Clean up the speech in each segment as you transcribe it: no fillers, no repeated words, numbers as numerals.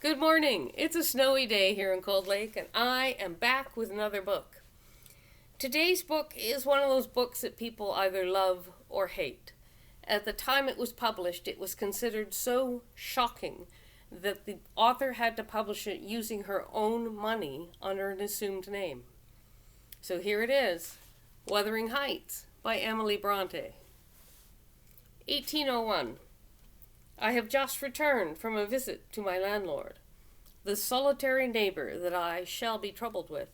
Good morning. It's a snowy day here in Cold Lake, and I am back with another book. Today's book is one of those books that people either love or hate. At the time it was published, it was considered so shocking that the author had to publish it using her own money under an assumed name. So here it is, Wuthering Heights by Emily Bronte. 1801. I have just returned from a visit to my landlord, the solitary neighbor that I shall be troubled with.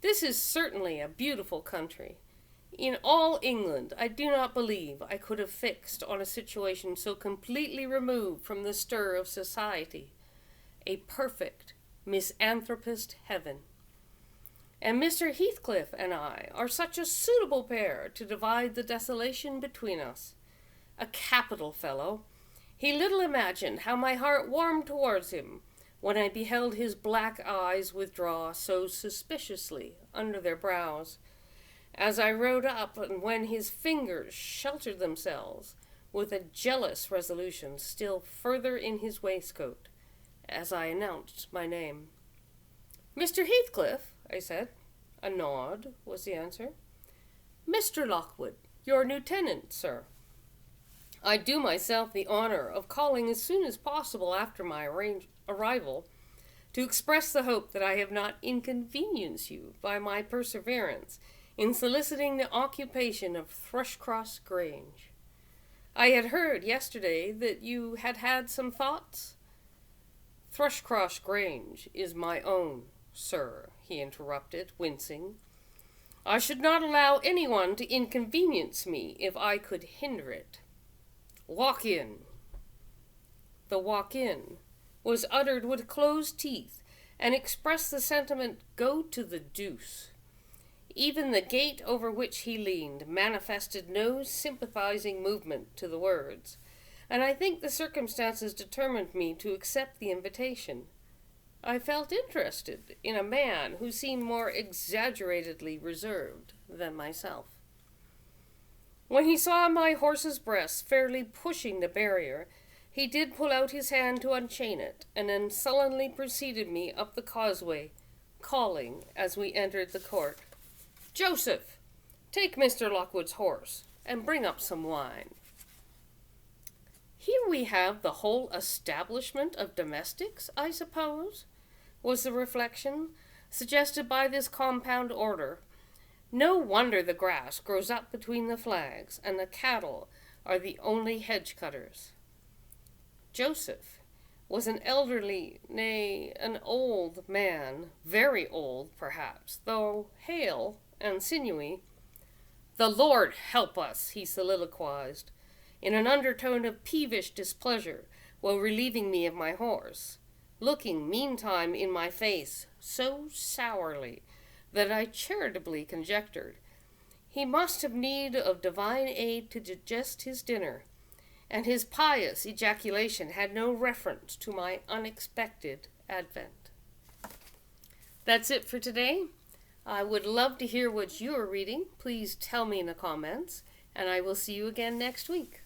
This is certainly a beautiful country. In all England, I do not believe I could have fixed on a situation so completely removed from the stir of society. A perfect misanthropist heaven. And Mr. Heathcliff and I are such a suitable pair to divide the desolation between us. A capital fellow. He little imagined how my heart warmed towards him when I beheld his black eyes withdraw so suspiciously under their brows, as I rode up, and when his fingers sheltered themselves with a jealous resolution still further in his waistcoat, as I announced my name. "Mr. Heathcliff," I said. A nod was the answer. "Mr. Lockwood, your new tenant, sir. I do myself the honor of calling as soon as possible after my arrival to express the hope that I have not inconvenienced you by my perseverance in soliciting the occupation of Thrushcross Grange. I had heard yesterday that you had had some thoughts." "Thrushcross Grange is my own, sir," he interrupted, wincing. "I should not allow anyone to inconvenience me if I could hinder it. Walk in." The "walk in" was uttered with closed teeth and expressed the sentiment, "go to the deuce." Even the gate over which he leaned manifested no sympathizing movement to the words, and I think the circumstances determined me to accept the invitation. I felt interested in a man who seemed more exaggeratedly reserved than myself. When he saw my horse's breast fairly pushing the barrier, he did pull out his hand to unchain it, and then sullenly preceded me up the causeway, calling as we entered the court, "Joseph, take Mr. Lockwood's horse, and bring up some wine." "Here we have the whole establishment of domestics, I suppose," was the reflection suggested by this compound order. No wonder the grass grows up between the flags, and the cattle are the only hedge cutters. Joseph was an elderly, nay, an old man, very old, perhaps, though hale and sinewy. "The Lord help us," he soliloquized, in an undertone of peevish displeasure, while relieving me of my horse, looking meantime in my face so sourly that I charitably conjectured he must have need of divine aid to digest his dinner, and his pious ejaculation had no reference to my unexpected advent. That's it for today. I would love to hear what you are reading. Please tell me in the comments, and I will see you again next week.